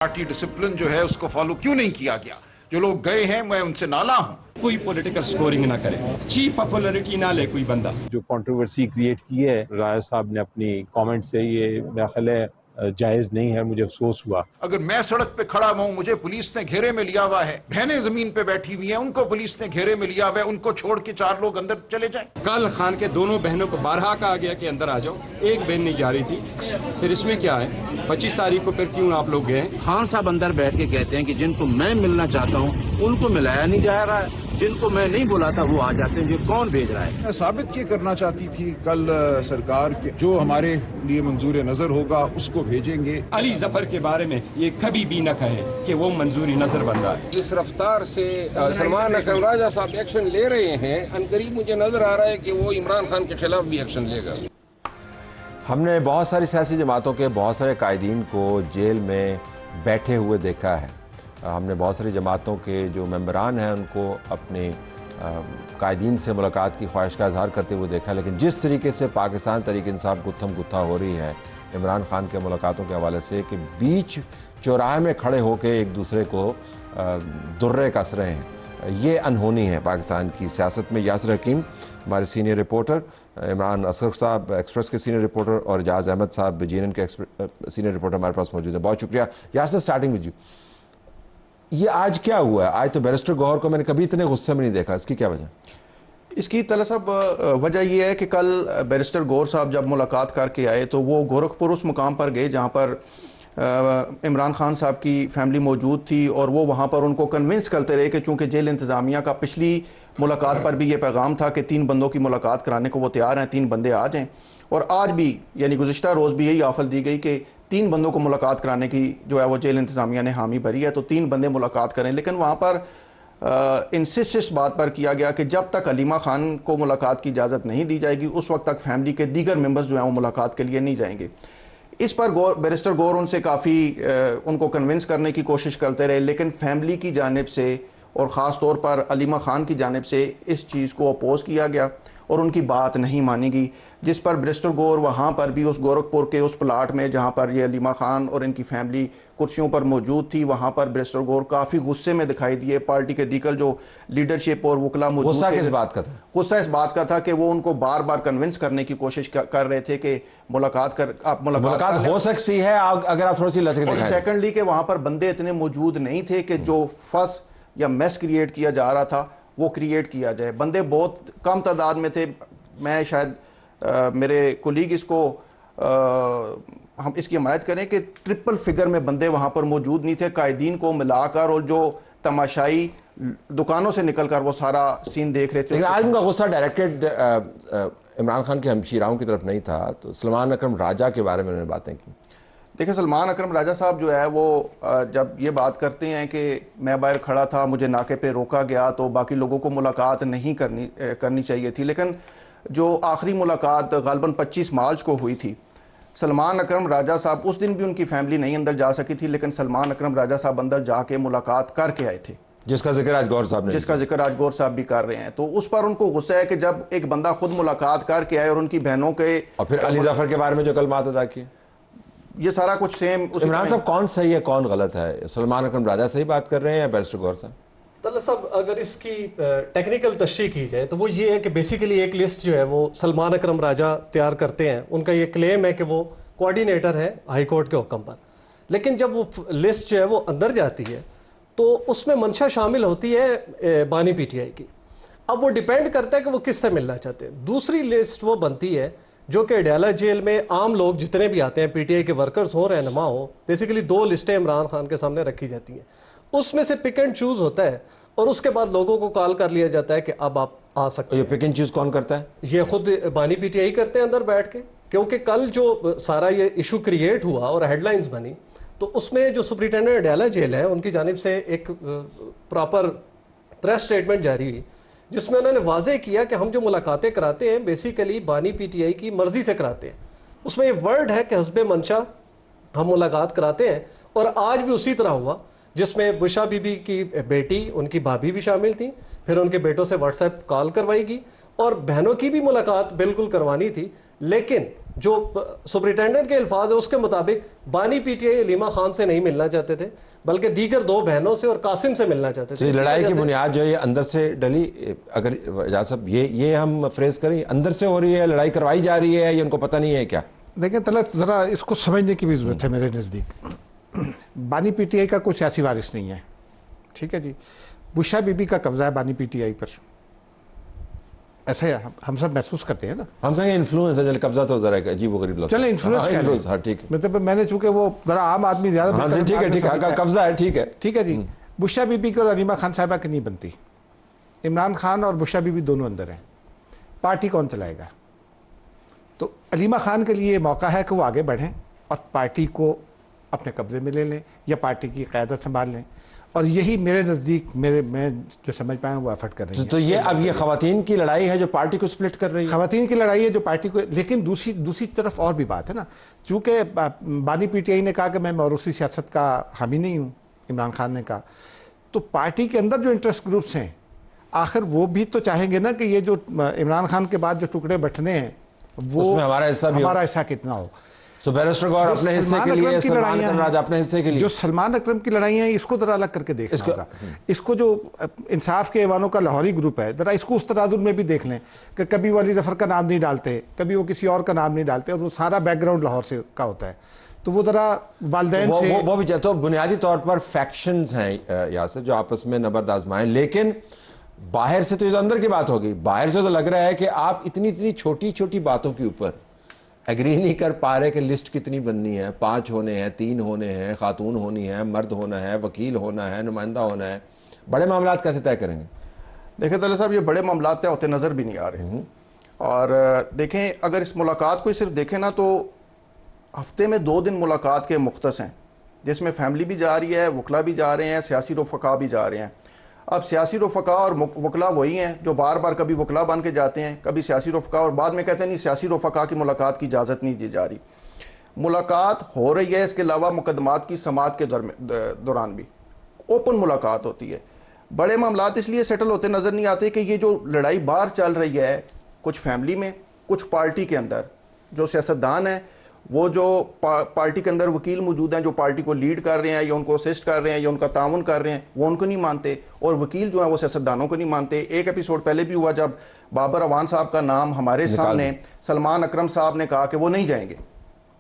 Party discipline जो है उसको फॉलो क्यों नहीं किया गया? जो लोग गए हैं मैं उनसे नाला हूं। कोई पॉलिटिकल स्कोरिंग ना करे, चीप पॉपुलैरिटी ना ले कोई बंदा। जो कंट्रोवर्सी क्रिएट की है राय साहब ने अपनी कमेंट से, ये मेरा ख्याल है जायज़ नहीं है। मुझे अफसोस हुआ। अगर मैं सड़क पे खड़ा हूं, मुझे पुलिस ने घेरे में लिया हुआ है, बहनें जमीन पे बैठी हुई हैं, उनको पुलिस ने घेरे में लिया हुआ है, उनको छोड़ के 4 लोग अंदर चले जाएं। कल खान के दोनों बहनों को बारहा कहा गया कि अंदर आ जाओ, एक बहन नहीं जा रही थी। फिर इसमें क्या है? 25 तारीख को फिर क्यों आप लोग गए? खान साहब अंदर बैठ के कहते हैं कि जिनको मैं मिलना चाहता हूं उनको मिलाया नहीं जा रहा है, जिनको मैं नहीं बुलाता वो आ जाते हैं। ये कौन भेज रहा है? मैं साबित ये करना चाहती थी कल सरकार के जो हमारे लिए मंजूर नजर होगा उसको भेजेंगे। अली जफर के बारे में ये कभी भी न कहे कि वो मंजूरी नजर बंदा है। जिस रफ्तार से सलमान अकरम राजा साहब एक्शन ले रहे हैं, अनकरीब मुझे नजर आ रहा है कि वो इमरान खान के खिलाफ भी एक्शन लेगा। हमने बहुत सारी सियासी जमातों के बहुत सारे कायदीन को जेल में बैठे हुए देखा है। हमने बहुत सारी जमातों के जो मेंबरान हैं उनको अपने कायदीन से मुलाकात की ख्वाहिश का इजहार करते हुए देखा। लेकिन जिस तरीके से पाकिस्तान तहरीक इंसाफ गुत्थम गुत्था हो रही है इमरान खान के मुलाकातों के हवाले से कि बीच चौराहे में खड़े होकर एक दूसरे को दुर्रे कस रहे हैं, ये अनहोनी है पाकिस्तान की सियासत में। यासिर हकीम हमारे सीनियर रिपोर्टर, इमरान असगर साहब एक्सप्रेस के सीनियर रिपोर्टर और एजाज अहमद साहब जीएनएन के सीनियर रिपोर्टर हमारे पास मौजूद है। बहुत शुक्रिया। यासिर, स्टार्टिंग विद यू, ये आज क्या हुआ है? आज तो बैरिस्टर गौहर को मैंने कभी इतने गुस्से में नहीं देखा, इसकी क्या वजह? इसकी तलसब वजह यह है कि कल बैरिस्टर गौहर साहब जब मुलाकात करके आए तो वो गोरखपुर उस मुकाम पर गए जहाँ पर इमरान खान साहब की फैमिली मौजूद थी, और वो वहाँ पर उनको कन्विंस करते रहे कि चूँकि जेल इंतज़ामिया का पिछली मुलाकात पर भी ये पैगाम था कि 3 बंदों की मुलाकात कराने को वो तैयार हैं, 3 बंदे आ जाएँ। और आज भी यानी गुज़िश्ता रोज़ भी यही ऑफर दी गई कि 3 बंदों को मुलाकात कराने की जो है वो जेल इंतज़ामिया ने हामी भरी है, तो 3 बंदे मुलाकात करें। लेकिन वहाँ पर इंसिस्ट इस बात पर किया गया कि जब तक अलीमा खान को मुलाकात की इजाज़त नहीं दी जाएगी उस वक्त तक फैमिली के दीगर मेंबर्स जो हैं वो मुलाकात के लिए नहीं जाएंगे। इस पर बैरिस्टर गौहर उनसे काफ़ी उनको कन्विंस करने की कोशिश करते रहे, लेकिन फैमिली की जानिब से और ख़ास तौर पर अलीमा खान की जानिब से इस चीज़ को अपोज़ किया गया और उनकी बात नहीं मानी गई, जिस पर बैरिस्टर गौहर वहाँ पर भी उस गोरखपुर के उस प्लाट में जहाँ पर ये अलीमा खान और इनकी फैमिली कुर्सियों पर मौजूद थी, वहाँ पर बैरिस्टर गौहर काफ़ी गुस्से में दिखाई दिए। पार्टी के दीगर जो लीडरशिप और वकला मौजूद थे। गुस्सा किस बात का था? गुस्सा इस बात का था कि वो उनको बार बार कन्विंस करने की कोशिश कर रहे थे कि आप मुलाकात हो सकती है अगर आप थोड़ी सी लचक दिखाएं। और सेकेंडली कि वहाँ पर बंदे इतने मौजूद नहीं थे कि जो फस या मैस क्रिएट किया जा रहा था वो क्रिएट किया जाए। बंदे बहुत कम तादाद में थे। मैं शायद मेरे कोलीग इसको हम इसकी हिमायत करें कि ट्रिपल फिगर में बंदे वहाँ पर मौजूद नहीं थे। कायदीन को मिलाकर और जो तमाशाई दुकानों से निकलकर वो सारा सीन देख रहे थे। लेकिन आज उनका गुस्सा डायरेक्टेड इमरान खान के हमशीराओं की तरफ नहीं था, तो सलमान अकरम राजा के बारे में उन्होंने बातें की। देखिए, सलमान अकरम राजा साहब जो है वो जब ये बात करते हैं कि मैं बाहर खड़ा था, मुझे नाके पे रोका गया, तो बाकी लोगों को मुलाकात नहीं करनी चाहिए थी। लेकिन जो आखिरी मुलाकात ग़ालिबन 25 मार्च को हुई थी, सलमान अकरम राजा साहब उस दिन भी उनकी फैमिली नहीं अंदर जा सकी थी, लेकिन सलमान अकरम राजा साहब अंदर जाके मुलाकात करके आए थे, जिसका जिक्र आज गौहर साहब भी कर रहे हैं। तो उस पर उनको गुस्सा है कि जब एक बंदा खुद मुलाकात करके आए और उनकी बहनों के, और फिर अली जफर के बारे में जो कलमात अदा किए, ये सारा कुछ सेम। इमरान साहब कौन सही है कौन गलत है? सलमान अकरम राजा सही बात कर रहे हैं या बैरिस्टर गौहर साहब? तला साहब, अगर इसकी टेक्निकल तशरीह की जाए तो वो ये है कि बेसिकली एक लिस्ट जो है वो सलमान अकरम राजा तैयार करते हैं। उनका ये क्लेम है कि वो कोऑर्डिनेटर है हाई कोर्ट के हुक्म पर, लेकिन जब वो लिस्ट जो है वो अंदर जाती है तो उसमें मंशा शामिल होती है बानी पीटीआई की। अब वो डिपेंड करता है कि वो किससे मिलना चाहते हैं। दूसरी लिस्ट वो बनती है जो कि अडयाला जेल में आम लोग जितने भी आते हैं, पीटीआई के वर्कर्स हो, रहनुमा हो, बेसिकली 2 लिस्टें इमरान खान के सामने रखी जाती हैं। उसमें से पिक एंड चूज होता है और उसके बाद लोगों को कॉल कर लिया जाता है कि अब आप आ सकते हैं। ये पिक एंड चूज कौन करता है? ये खुद बानी पीटीआई करते हैं अंदर बैठ के, क्योंकि कल जो सारा ये इशू क्रिएट हुआ और हेडलाइंस बनी, तो उसमें जो सुपरिटेंडेंट अडयाला जेल है उनकी जानिब से एक प्रॉपर प्रेस स्टेटमेंट जारी हुई जिसमें उन्होंने वाजे किया कि हम जो मुलाकातें कराते हैं बेसिकली बानी पीटीआई की मर्जी से कराते हैं। उसमें ये वर्ड है कि हस्बे मंशा हम मुलाकात कराते हैं, और आज भी उसी तरह हुआ جس میں بشا بی بی کی بیٹی, ان کی بھابھی بھی شامل تھیں, پھر ان کے بیٹوں سے واٹس ایپ کال کروائی گئی اور بہنوں کی بھی ملاقات بالکل کروانی تھی. لیکن جو سپرنٹینڈنٹ کے الفاظ ہیں اس کے مطابق بانی P T I Alima Khan سے نہیں ملنا چاہتے تھے بلکہ دیگر 2 بہنوں سے اور قاسم سے ملنا چاہتے تھے. لڑائی کی بنیاد جو ہے یہ اندر سے ڈلی, اگر اجاز صاحب یہ ہم فریز کریں, اندر سے ہو رہی ہے, لڑائی کروائی جا رہی ہے, یہ ان کو پتہ نہیں ہے کیا؟ دیکھیں طلعت, ذرا اس کو سمجھنے کی بھی ضرورت ہے میرے نزدیک. بانی پی ٹی آئی کا کوئی سیاسی وارث نہیں ہے, ٹھیک ہے جی. بشا بی بی کا قبضہ ہے بانی پی ٹی آئی پر, ایسا ہے ہم سب محسوس کرتے ہیں نا. ہم کہیں انفلوئنس ہے, قبضہ تو ذرا عجیب و غریب لفظ. چلیں انفلوئنس, ہاں ٹھیک ہے, مطلب میں نے چونکہ وہ ذرا عام آدمی زیادہ ٹھیک ہے, قبضہ ہے, ٹھیک ہے, ٹھیک ہے جی. بشا بی بی کو علیمہ خان صاحبہ کی نہیں بنتی. عمران خان اور بشا بی بی دونوں اندر ہیں, پارٹی کون چلائے گا؟ تو علیمہ خان کے لیے موقع ہے کہ وہ آگے بڑھیں اور پارٹی کو اپنے قبضے میں لے لیں یا پارٹی کی قیادت سنبھال لیں, اور یہی میرے نزدیک میں جو سمجھ پایا ہوں وہ ایفرٹ کر رہی ہیں. تو یہ اب یہ خواتین کی لڑائی ہے جو پارٹی کو سپلٹ کر رہی ہے. خواتین کی لڑائی ہے جو پارٹی کو, لیکن دوسری طرف اور بھی بات ہے نا. چونکہ بانی پی ٹی آئی نے کہا کہ میں موروثی سیاست کا حامی نہیں ہوں, عمران خان نے کہا, تو پارٹی کے اندر جو انٹرسٹ گروپس ہیں آخر وہ بھی تو چاہیں گے نا کہ یہ جو عمران خان کے بعد جو ٹکڑے بٹھنے ہیں وہ ہمارا حصہ کتنا ہو. تو بیرسٹر گور اپنے حصے کے لیے, سلمان اکرم راجہ اپنے حصے کے لیے, جو سلمان اکرم کی لڑائیاں ہیں اس کو ذرا الگ کر کے دیکھنا ہوگا. اس کو جو انصاف کے ایوانوں کا لاہوری گروپ ہے, ذرا اس کو اس تناظر میں بھی دیکھ لیں کہ کبھی وہ علی ظفر کا نام نہیں ڈالتے, کبھی وہ کسی اور کا نام نہیں ڈالتے, اور وہ سارا بیک گراؤنڈ لاہور سے کا ہوتا ہے. تو وہ ذرا والدین سے وہ بھی تو بنیادی طور پر فیکشنز ہیں یاسر جو آپس میں نبرد آزمائیں, لیکن باہر سے تو یہ تو اندر کی بات ہوگی. باہر سے تو لگ رہا ہے کہ آپ اتنی چھوٹی چھوٹی باتوں کے اوپر ایگری نہیں کر پا رہے کہ لسٹ کتنی بننی ہے, 5 ہونے ہیں, 3 ہونے ہیں, خاتون ہونی ہے, مرد ہونا ہے, وکیل ہونا ہے, نمائندہ ہونا ہے. بڑے معاملات کیسے طے کریں گے؟ دیکھیں طلعت صاحب, یہ بڑے معاملات طے ہوتے نظر بھی نہیں آ رہے. اور دیکھیں اگر اس ملاقات کو صرف دیکھیں نا تو ہفتے میں 2 دن ملاقات کے مختص ہیں, جس میں فیملی بھی جا رہی ہے, وکلا بھی جا رہے ہیں, سیاسی رفقا بھی جا رہے ہیں. اب سیاسی رفقا اور وکلا وہی ہیں جو بار بار کبھی وکلا بن کے جاتے ہیں, کبھی سیاسی رفقا, اور بعد میں کہتے ہیں نہیں سیاسی رفقا کی ملاقات کی اجازت نہیں دی جا رہی. ملاقات ہو رہی ہے, اس کے علاوہ مقدمات کی سماعت کے دوران بھی اوپن ملاقات ہوتی ہے. بڑے معاملات اس لیے سیٹل ہوتے نظر نہیں آتے کہ یہ جو لڑائی باہر چل رہی ہے, کچھ فیملی میں, کچھ پارٹی کے اندر, جو سیاستدان ہیں وہ جو پارٹی کے اندر وکیل موجود ہیں جو پارٹی کو لیڈ کر رہے ہیں یا ان کو اسسٹ کر رہے ہیں یا ان کا تعاون کر رہے ہیں, وہ ان کو نہیں مانتے, اور وکیل جو ہیں وہ سیاستدانوں کو نہیں مانتے. ایک ایپیسوڈ پہلے بھی ہوا جب بابر اوان صاحب کا نام ہمارے سامنے سلمان اکرم صاحب نے کہا کہ وہ نہیں جائیں گے,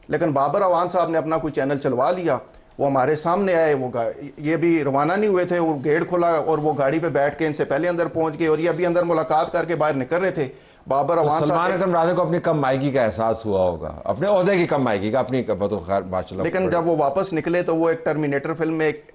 لیکن بابر اوان صاحب نے اپنا کوئی چینل چلوا لیا, وہ ہمارے سامنے آئے, وہ یہ بھی روانہ نہیں ہوئے تھے, وہ گیٹ کھولا اور وہ گاڑی پہ بیٹھ کے ان سے پہلے اندر پہنچ گئے, اور یہ ابھی اندر ملاقات کر کے باہر نکل رہے تھے. بابر اوان سلمان اکرم راجہ کو اپنی کم مائیگی کا احساس ہوا ہوگا, اپنے عہدے کی کم مائیگی کا, اپنی خیر ماشاءاللہ. لیکن جب وہ واپس نکلے تو وہ ایک ٹرمینیٹر فلم میں ایک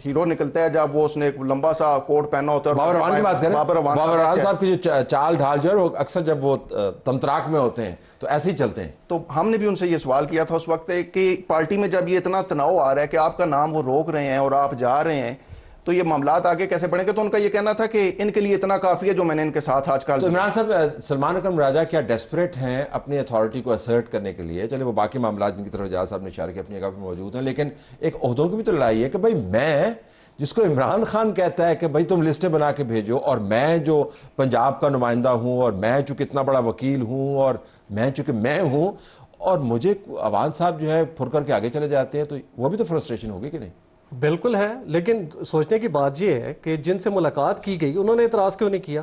ہیرو نکلتا ہے, جب وہ اس نے ایک لمبا سا کوٹ پہنا ہوتا ہے. بابر اوان کی بات کریں, بابر اوان صاحب کی جو چال ڈھال جو ہے وہ اکثر جب وہ تمتراک میں ہوتے ہیں تو ایسے ہی چلتے ہیں. تو ہم نے بھی ان سے یہ سوال کیا تھا اس وقت کہ پارٹی میں جب یہ اتنا تناؤ آ رہا ہے کہ آپ کا نام وہ روک رہے ہیں اور آپ جا رہے ہیں, تو یہ معاملات آگے کیسے بڑھیں گے؟ تو ان کا یہ کہنا تھا کہ ان کے لیے اتنا کافی ہے جو میں نے ان کے ساتھ آج کل. تو عمران صاحب, سلمان اکرم راجہ کیا ڈیسپریٹ ہیں اپنی اتھارٹی کو اسرٹ کرنے کے لیے؟ چلے وہ باقی معاملات جن کی طرف اجاز صاحب نے اشارہ کیا اپنی جگہ پہ موجود ہیں, لیکن ایک عہدوں کی بھی تو لڑائی ہے کہ بھائی میں جس کو عمران خان کہتا ہے کہ بھائی تم لسٹیں بنا کے بھیجو, اور میں جو پنجاب کا نمائندہ ہوں, اور میں چونکہ اتنا بڑا وکیل ہوں, اور میں چونکہ میں ہوں, اور مجھے اوان صاحب جو ہے پھر کر کے آگے چلے جاتے ہیں, تو وہ بھی تو فرسٹریشن ہوگی کہ نہیں؟ بالکل ہے, لیکن سوچنے کی بات یہ ہے کہ جن سے ملاقات کی گئی انہوں نے اعتراض کیوں نہیں کیا؟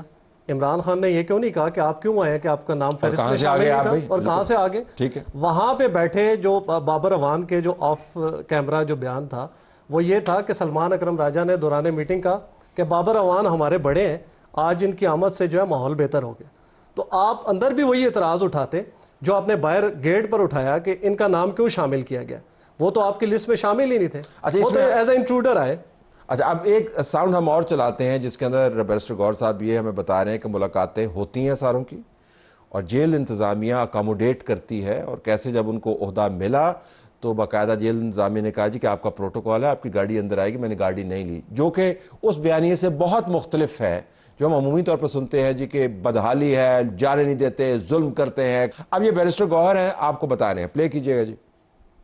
عمران خان نے یہ کیوں نہیں کہا کہ آپ کیوں آئے کہ آپ کا نام فہرست میں شامل نہیں تھا, اور کہاں سے آگے؟ ٹھیک ہے, وہاں پہ بیٹھے جو بابر اوان کے جو آف کیمرہ جو بیان تھا وہ یہ تھا کہ سلمان اکرم راجہ نے دوران میٹنگ کہا کہ بابر اوان ہمارے بڑے ہیں, آج ان کی آمد سے جو ہے ماحول بہتر ہو گیا. تو آپ اندر بھی وہی اعتراض اٹھاتے جو آپ نے باہر گیٹ پر اٹھایا کہ ان کا نام کیوں شامل کیا گیا, وہ تو آپ کی لسٹ میں شامل ہی نہیں تھے, وہ تو ایز اے انٹروڈر آئے. اچھا, اب ایک ساؤنڈ ہم اور چلاتے ہیں جس کے اندر بیرسٹر گور صاحب یہ ہمیں بتا رہے ہیں کہ ملاقاتیں ہوتی ہیں ساروں کی, اور جیل انتظامیہ اکاموڈیٹ کرتی ہے, اور کیسے جب ان کو عہدہ ملا تو باقاعدہ جیل انتظامیہ نے کہا جی کہ آپ کا پروٹوکول ہے, آپ کی گاڑی اندر آئے گی, میں نے گاڑی نہیں لی, جو کہ اس بیانیے سے بہت مختلف ہے جو ہم عمومی طور پر سنتے ہیں جی کہ بدحالی ہے, جانے نہیں دیتے, ظلم کرتے ہیں. اب یہ بیرسٹر گوہر ہیں, آپ کو بتا رہے ہیں, پلے کیجئے گا جی.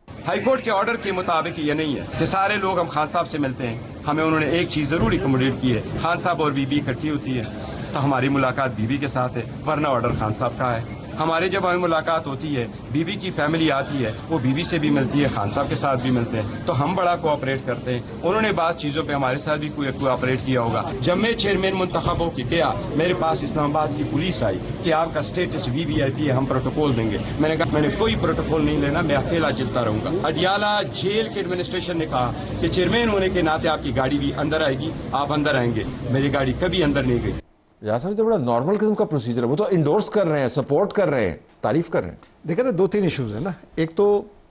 हाई कोर्ट के ऑर्डर के मुताबिक ये नहीं है कि सारे लोग हम खान साहब से मिलते हैं। हमें उन्होंने एक चीज़ ज़रूर अकोमोडेट की है, खान साहब और बीबी इकट्ठी होती है तो हमारी मुलाकात बीबी के साथ है, वरना ऑर्डर खान साहब का है। हमारे जब हमें मुलाकात होती है, बीबी की फैमिली आती है, वो बीबी से भी मिलती है, खान साहब के साथ भी मिलते हैं, तो हम बड़ा कोऑपरेट करते हैं। उन्होंने बाज़ चीज़ों पे हमारे साथ भी कोऑपरेट किया होगा। जब मैं चेयरमैन मुंतखब होकर गया, मेरे पास इस्लामाबाद की पुलिस आई कि आपका स्टेटस VVIP है, हम प्रोटोकॉल देंगे। मैंने कहा मैंने कोई प्रोटोकॉल नहीं लेना, मैं अकेला चलता रहूंगा। अडियाला जेल के एडमिनिस्ट्रेशन ने कहा कि चेयरमैन होने के नाते आपकी गाड़ी भी अंदर आएगी, आप अंदर आएंगे। मेरी गाड़ी कभी अंदर नहीं गई। यासर तो बड़ा नॉर्मल किस्म का प्रोसीजर है, वो तो इंडोर्स कर रहे हैं, सपोर्ट कर रहे हैं, तारीफ कर रहे हैं। देखिए ना, 2-3 इश्यूज है ना। एक तो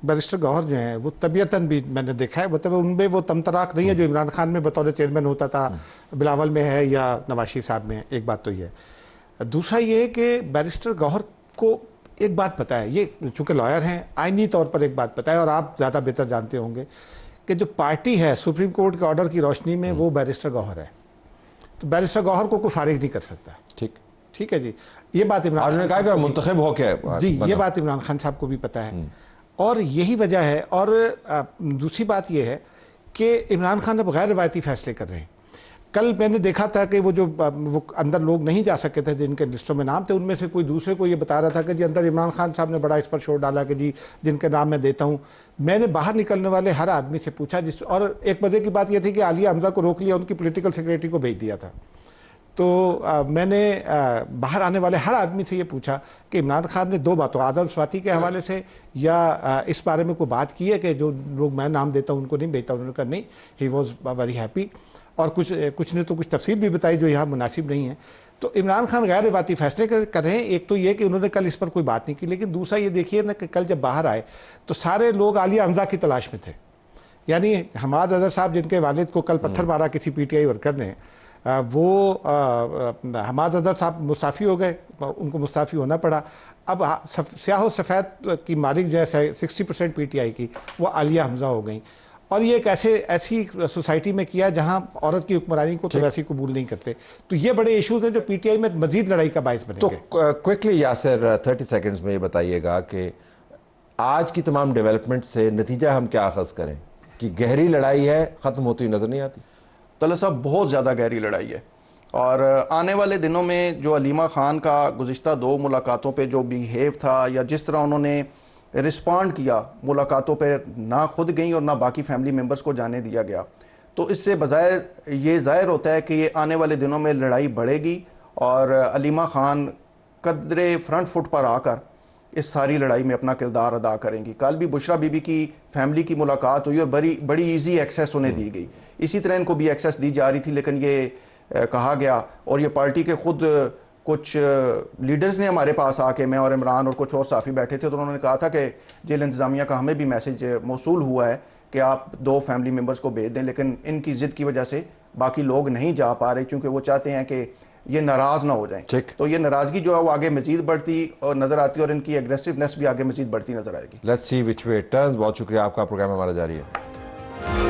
बैरिस्टर गौहर जो हैं वो तबीयतन भी मैंने देखा है, मतलब उनमें वो तमतराक नहीं है जो इमरान खान में बतौर चेयरमैन होता था, बिलावल में है या नवाज शरीफ साहब में है। एक बात तो ये है। दूसरा ये है कि बैरिस्टर गौहर को एक बात पता है, ये चूँकि लॉयर हैं, आइनी तौर पर एक बात पता है और आप ज़्यादा बेहतर जानते होंगे कि जो पार्टी है सुप्रीम कोर्ट के ऑर्डर की रोशनी में वो बैरिस्टर गौहर है, तो बैरिस्टर गौहर को कोई फारिग नहीं कर सकता। ठीक है जी, ये बात इमरान ने कहा कि मुंतखब हो के जी, ये बात इमरान खान साहब को भी पता है और यही वजह है। और दूसरी बात ये है कि इमरान खान अब गैर रवायती फैसले कर रहे हैं। कल मैंने देखा था कि वो अंदर लोग नहीं जा सके थे जिनके लिस्टों में नाम थे, उनमें से कोई दूसरे को ये बता रहा था कि जी अंदर इमरान खान साहब ने बड़ा इस पर शोर डाला कि जी जिनके नाम मैं देता हूँ। मैंने बाहर निकलने वाले हर आदमी से पूछा और एक मजे की बात यह थी कि आलिया हमजा को रोक लिया, उनकी पॉलिटिकल सेक्रेटरी को भेज दिया था। तो मैंने बाहर आने वाले हर आदमी से ये पूछा कि इमरान खान ने 2 बातों, आज़म स्वाति के हवाले से या इस बारे में कोई बात की है कि जो लोग मैं नाम देता हूँ उनको नहीं भेजता। उन्होंने कहा नहीं, ही वॉज वेरी हैप्पी। और कुछ ने तो कुछ तफसील भी बताई जो यहाँ मुनासिब नहीं है। तो इमरान खान गैर रवायती फैसले कर रहे हैं। एक तो ये कि उन्होंने कल इस पर कोई बात नहीं की, लेकिन दूसरा ये देखिए ना कि कल जब बाहर आए तो सारे लोग आलिया हमजा की तलाश में थे। यानी हमाद अजहर साहब जिनके वालिद को कल पत्थर मारा किसी PTI वर्कर ने, वो हमाद अजहर साहब मुस्ताफ़ी हो गए, उनको मुस्ताफ़ी होना पड़ा। अब स्याह सफ़ेद की मालिक जो है 60% PTI की, वो आलिया हमजा हो गई। और ये एक ऐसी सोसाइटी में किया जहां औरत की हुक्मरानी को तो वैसे कबूल नहीं करते। तो ये बड़े इश्यूज हैं जो PTI में मजीद लड़ाई का बायस बनेंगे। तो क्विकली यासर 30 सेकंड्स में ये बताइएगा कि आज की तमाम डेवलपमेंट से नतीजा हम क्या अखज़ करें कि गहरी लड़ाई है, ख़त्म होती हुई नज़र नहीं आती? तलत साहब, बहुत ज़्यादा गहरी लड़ाई है और आने वाले दिनों में जो अलीमा खान का गुज़िश्ता 2 मुलाकातों पे जो बिहेव था या जिस तरह उन्होंने रिस्पॉन्ड किया मुलाकातों पे, ना खुद गई और ना बाकी फैमिली मेम्बर्स को जाने दिया गया, तो इससे बज़ाहिर ये ज़ाहिर होता है कि ये आने वाले दिनों में लड़ाई बढ़ेगी और अलीमा खान कदरे फ्रंट फुट पर आकर इस सारी लड़ाई में अपना किरदार अदा करेंगी। कल भी बुशरा बीबी की फैमिली की मुलाकात हुई और बड़ी इजी एक्सेस उन्हें दी गई। इसी तरह इनको भी एक्सेस दी जा रही थी, लेकिन ये कहा गया और ये पार्टी के खुद कुछ लीडर्स ने हमारे पास आके, मैं और इमरान और कुछ और साफ़ी बैठे थे, तो उन्होंने कहा था कि जेल इंतज़ामिया का हमें भी मैसेज मौसूल हुआ है कि आप 2 फैमिली मेम्बर्स को भेज दें, लेकिन इनकी ज़िद की वजह से बाकी लोग नहीं जा पा रहे क्योंकि वो चाहते हैं कि ये नाराज़ ना हो जाएं। तो ये नाराज़गी जो है वो आगे मज़ीद बढ़ती और नज़र आती है और इनकी एग्रेसिवनेस भी आगे मज़ीद बढ़ती नज़र आएगी। Let's see which way it turns. बहुत शुक्रिया आपका, प्रोग्राम हमारा जारी है।